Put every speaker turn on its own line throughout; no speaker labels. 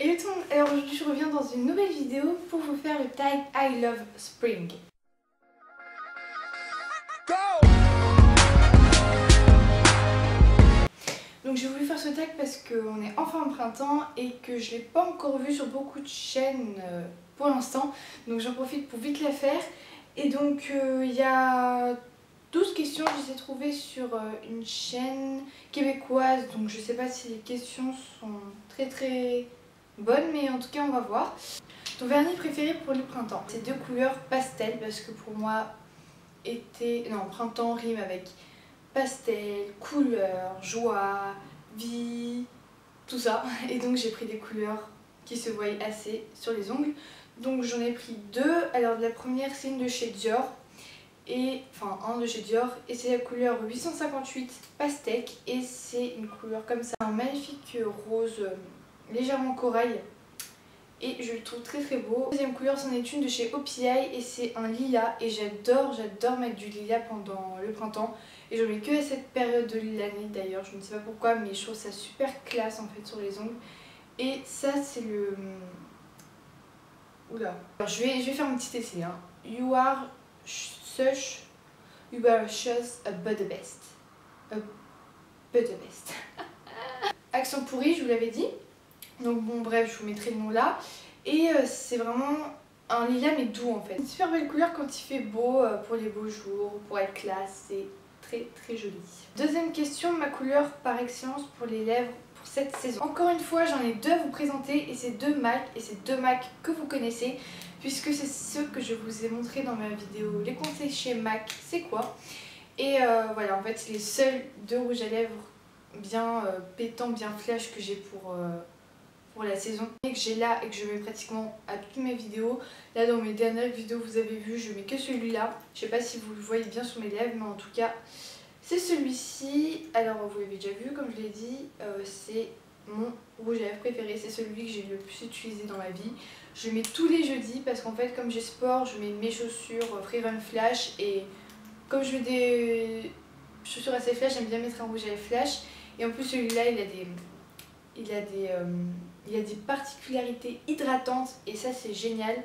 Et tout le monde, alors aujourd'hui je reviens dans une nouvelle vidéo pour vous faire le tag I Love Spring. Donc j'ai voulu faire ce tag parce qu'on est enfin au printemps et que je ne l'ai pas encore vu sur beaucoup de chaînes pour l'instant. Donc j'en profite pour vite la faire. Et donc il y a 12 questions que j'ai trouvées sur une chaîne québécoise. Donc je sais pas si les questions sont très bonnes, mais en tout cas on va voir. Ton vernis préféré pour le printemps? C'est deux couleurs pastel parce que pour moi printemps rime avec pastel, couleur, joie, vie, tout ça. Et donc j'ai pris des couleurs qui se voient assez sur les ongles. Donc j'en ai pris deux. Alors la première c'est une de chez Dior. Un de chez Dior. Et c'est la couleur 858 Pastèque. Et c'est une couleur comme ça, un magnifique rose légèrement corail. Et je le trouve très beau. La deuxième couleur c'en est une de chez OPI et c'est un lilas. Et j'adore mettre du lilas pendant le printemps. Et je mets que à cette période de l'année d'ailleurs, je ne sais pas pourquoi, mais je trouve ça super classe en fait sur les ongles. Et ça c'est le... Oula. Alors, je vais faire un petit essai. Hein. You are such a but the best. A but the best. Accent pourri, je vous l'avais dit. Donc bon bref, je vous mettrai le nom là. Et c'est vraiment un lilas mais doux en fait. Une super belle couleur quand il fait beau, pour les beaux jours, pour être classe, c'est très joli. Deuxième question, ma couleur par excellence pour les lèvres pour cette saison. Encore une fois, j'en ai deux à vous présenter et c'est deux MAC et c'est deux MAC que vous connaissez puisque c'est ceux que je vous ai montré dans ma vidéo les conseils chez MAC, c'est quoi. Et voilà, en fait c'est les seuls deux rouges à lèvres bien pétants, bien flash que j'ai pour la saison et que j'ai là et que je mets pratiquement à toutes mes vidéos. Là dans mes dernières vidéos vous avez vu je mets que celui-là. Je sais pas si vous le voyez bien sur mes lèvres mais en tout cas c'est celui-ci. Alors vous l'avez déjà vu comme je l'ai dit, c'est mon rouge à lèvres préféré. C'est celui que j'ai le plus utilisé dans ma vie. Je le mets tous les jeudis parce qu'en fait comme j'ai sport je mets mes chaussures Free Run Flash et comme je mets des chaussures assez flash j'aime bien mettre un rouge à lèvres flash. Et en plus celui-là il a des particularités hydratantes et ça c'est génial.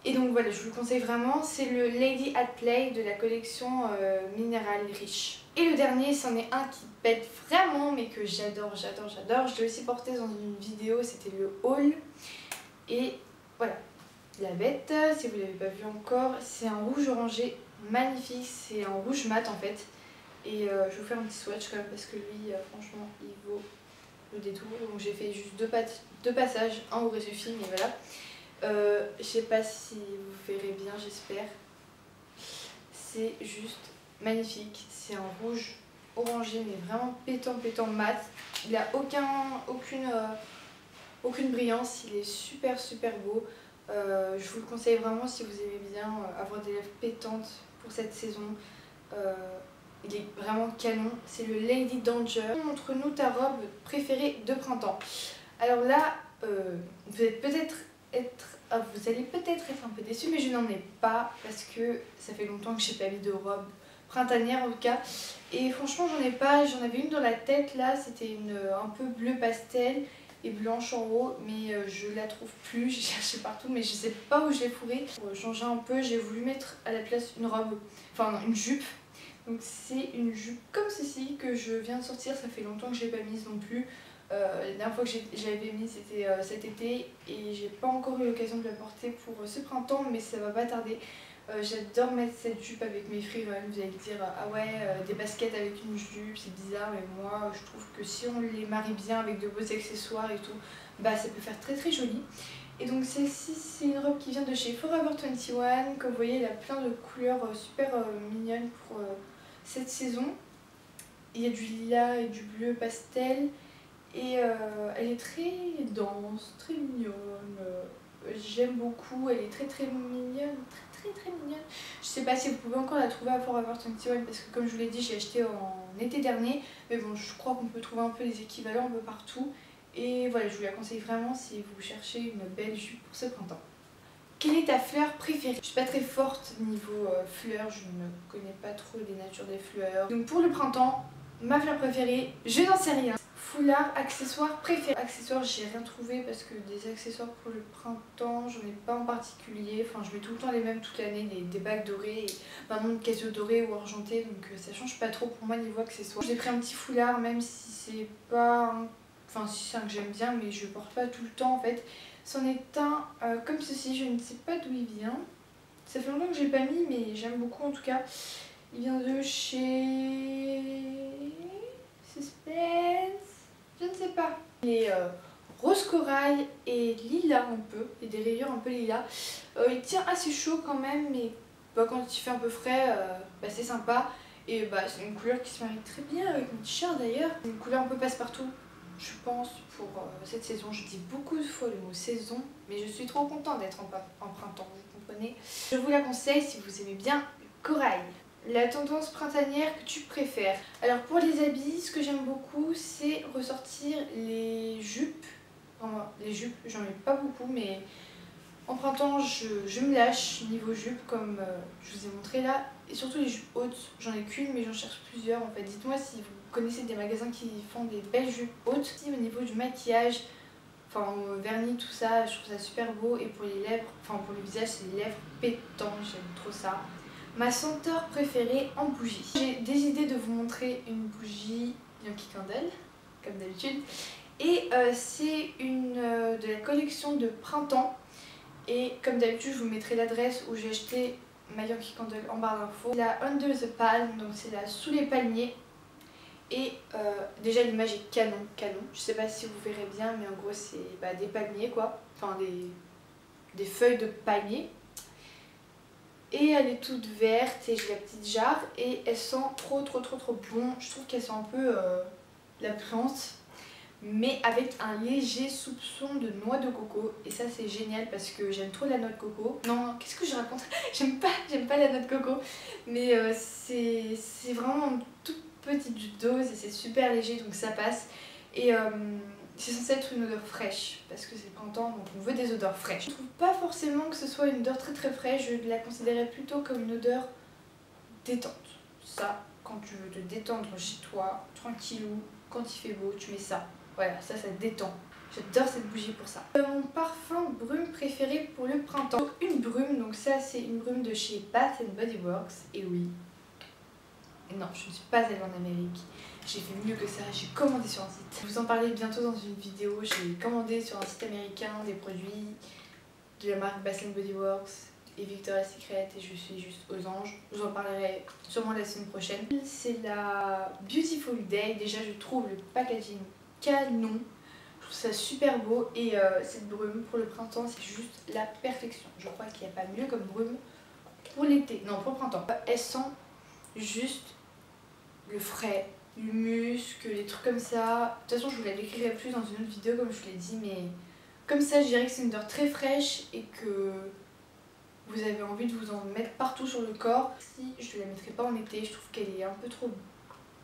Et donc voilà, je vous le conseille vraiment, c'est le Lady at Play de la collection Minéral Riche. Et le dernier, c'en est un qui pète vraiment mais que j'adore. Je l'ai aussi porté dans une vidéo, c'était le haul. Et voilà, la bête, si vous ne l'avez pas vu encore, c'est un rouge orangé magnifique, c'est un rouge mat en fait. Et je vais vous faire un petit swatch quand même parce que lui, franchement, il vaut le détour. Donc j'ai fait juste deux passages, un aurait suffi mais voilà. Je sais pas si vous verrez bien, j'espère. C'est juste magnifique, c'est un rouge orangé mais vraiment pétant mat. Il n'a aucune brillance, il est super beau. Je vous le conseille vraiment si vous aimez bien avoir des lèvres pétantes pour cette saison. Il est vraiment canon, c'est le Lady Danger. Montre-nous ta robe préférée de printemps. Alors là, vous allez peut-être être un peu déçus, mais je n'en ai pas parce que ça fait longtemps que j'ai pas mis de robe printanière en tout cas. Et franchement j'en ai pas, j'en avais une dans la tête là, c'était un peu bleu pastel et blanche en haut, mais je la trouve plus, j'ai cherché partout mais je sais pas où je l'ai fourrée. Pour changer un peu, j'ai voulu mettre à la place une robe, une jupe. Donc c'est une jupe comme ceci que je viens de sortir, ça fait longtemps que je l'ai pas mise non plus. La dernière fois que je l'avais mise c'était cet été et j'ai pas encore eu l'occasion de la porter pour ce printemps mais ça va pas tarder. J'adore mettre cette jupe avec mes free run, vous allez me dire ah ouais des baskets avec une jupe c'est bizarre mais moi je trouve que si on les marie bien avec de beaux accessoires et tout, bah ça peut faire très joli. Et donc celle-ci c'est une robe qui vient de chez Forever 21, comme vous voyez elle a plein de couleurs super mignonnes pour cette saison. Il y a du lilas et du bleu pastel. Et elle est très dense, très mignonne, j'aime beaucoup, elle est très mignonne, très mignonne. Je sais pas si vous pouvez encore la trouver à Forever 21 parce que comme je vous l'ai dit j'ai acheté en été dernier. Mais bon je crois qu'on peut trouver un peu les équivalents un peu partout. Et voilà, je vous la conseille vraiment si vous cherchez une belle jupe pour ce printemps. Quelle est ta fleur préférée? Je suis pas très forte niveau fleurs, je ne connais pas trop les natures des fleurs. Donc pour le printemps, ma fleur préférée, je n'en sais rien. foulard, accessoires préférés. Accessoires, j'ai rien trouvé parce que des accessoires pour le printemps, j'en ai pas en particulier. Enfin, je mets tout le temps les mêmes toute l'année, des bagues dorées, maintenant Casio doré ou argenté, donc ça change pas trop pour moi niveau accessoires. J'ai pris un petit foulard, même si c'est pas enfin si c'est un que j'aime bien, mais je porte pas tout le temps en fait. C'en est un comme ceci, je ne sais pas d'où il vient. Ça fait longtemps que j'ai pas mis, mais j'aime beaucoup en tout cas. Il vient de chez Suspense, je ne sais pas. Il est rose corail et lilas un peu, et des rayures un peu lilas. Il tient assez chaud quand même, mais quand il fait un peu frais, c'est sympa. Et c'est une couleur qui se marie très bien avec mon t-shirt d'ailleurs. Une couleur un peu passe-partout, je pense, pour cette saison. Je dis beaucoup de fois le mot saison, mais je suis trop contente d'être en printemps, vous comprenez. Je vous la conseille si vous aimez bien le corail. La tendance printanière que tu préfères. Alors pour les habits, ce que j'aime beaucoup, c'est ressortir les jupes. Enfin, les jupes, j'en ai pas beaucoup, mais en printemps, je me lâche niveau jupe, comme je vous ai montré là. Et surtout les jupes hautes, j'en ai qu'une, mais j'en cherche plusieurs en fait. Dites-moi si vous connaissez des magasins qui font des belles jupes hautes. Au niveau du maquillage, enfin vernis, tout ça, je trouve ça super beau. Et pour les lèvres, enfin pour le visage, c'est les lèvres pétantes, j'aime trop ça. Ma senteur préférée en bougie. J'ai des idées de vous montrer une bougie Yankee Candle, comme d'habitude. Et c'est une de la collection de printemps. Et comme d'habitude, je vous mettrai l'adresse où j'ai acheté ma Yankee Candle en barre d'infos. La Under the Palm, donc c'est là sous les palmiers. Et déjà l'image est canon. Je sais pas si vous verrez bien, mais en gros c'est des palmiers quoi. Enfin des feuilles de palmiers. Et elle est toute verte et j'ai la petite jarre et elle sent trop bon. Je trouve qu'elle sent un peu la plante, mais avec un léger soupçon de noix de coco. Et ça c'est génial parce que j'aime trop la noix de coco. Non, qu'est-ce que je raconte? J'aime pas la noix de coco, mais c'est vraiment une toute petite dose et c'est super léger donc ça passe. Et c'est censé être une odeur fraîche parce que c'est le printemps donc on veut des odeurs fraîches. Je trouve pas forcément que ce soit une odeur très fraîche, je la considérais plutôt comme une odeur détente. Ça, quand tu veux te détendre chez toi, tranquillou, quand il fait beau, tu mets ça. Voilà, ça détend. J'adore cette bougie pour ça. Mon parfum brume préféré pour le printemps. Une brume, donc ça c'est une brume de chez Bath & Body Works. Et oui, et non, je ne suis pas allée en Amérique. J'ai fait mieux que ça, j'ai commandé sur un site. Je vous en parler bientôt dans une vidéo. J'ai commandé sur un site américain des produits de la marque Bath & Body Works et Victoria's Secret et je suis juste aux anges. Je vous en parlerai sûrement la semaine prochaine. C'est la Beautiful Day. Déjà, je trouve le packaging canon. Je trouve ça super beau et cette brume pour le printemps, c'est juste la perfection. Je crois qu'il n'y a pas mieux comme brume pour l'été. Non, pour le printemps. Elle sent juste le frais, le musc, les trucs comme ça. De toute façon, je vous la décrirai plus dans une autre vidéo comme je vous l'ai dit, mais comme ça, je dirais que c'est une odeur très fraîche et que vous avez envie de vous en mettre partout sur le corps. Si je ne la mettrai pas en été, je trouve qu'elle est un peu trop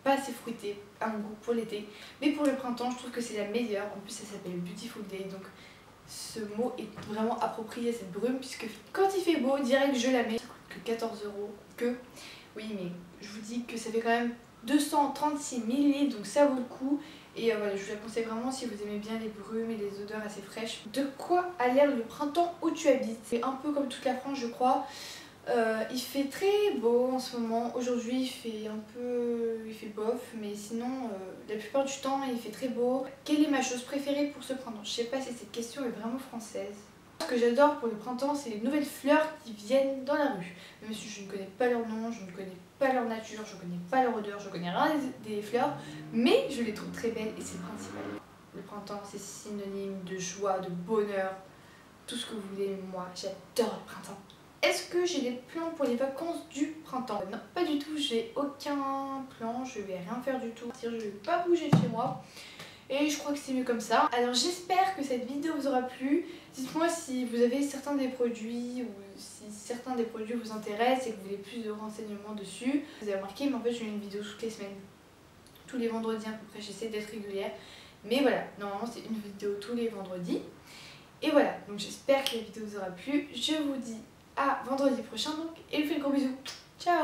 pas assez fruitée à mon goût pour l'été. Mais pour le printemps, je trouve que c'est la meilleure. En plus, ça s'appelle Beautiful Day, donc ce mot est vraiment approprié à cette brume puisque quand il fait beau, direct je la mets. Ça coûte que 14 €. Oui, mais je vous dis que ça fait quand même 236 ml, donc ça vaut le coup. Et voilà, je vous la conseille vraiment si vous aimez bien les brumes et les odeurs assez fraîches. De quoi a l'air le printemps où tu habites? C'est un peu comme toute la France, je crois. Il fait très beau en ce moment. Aujourd'hui, il fait bof, mais sinon, la plupart du temps, il fait très beau. Quelle est ma chose préférée pour ce printemps? Je sais pas si cette question est vraiment française. Ce que j'adore pour le printemps, c'est les nouvelles fleurs qui viennent dans la rue. Même si je ne connais pas leur nom, je ne connais pas leur nature, je ne connais pas leur odeur, je ne connais rien des fleurs, mais je les trouve très belles et c'est le principal. Le printemps, c'est synonyme de joie, de bonheur, tout ce que vous voulez. Moi, j'adore le printemps. Est-ce que j'ai des plans pour les vacances du printemps? Non, pas du tout, j'ai aucun plan, je vais rien faire du tout. Je vais pas bouger de chez moi. Et je crois que c'est mieux comme ça. Alors j'espère que cette vidéo vous aura plu. Dites-moi si vous avez certains des produits ou si certains des produits vous intéressent et que vous voulez plus de renseignements dessus. Vous avez remarqué, mais en fait je fais une vidéo toutes les semaines. Tous les vendredis à peu près, j'essaie d'être régulière. Mais voilà, normalement c'est une vidéo tous les vendredis. Et voilà, donc j'espère que la vidéo vous aura plu. Je vous dis à vendredi prochain donc et je vous fais de gros bisous. Ciao!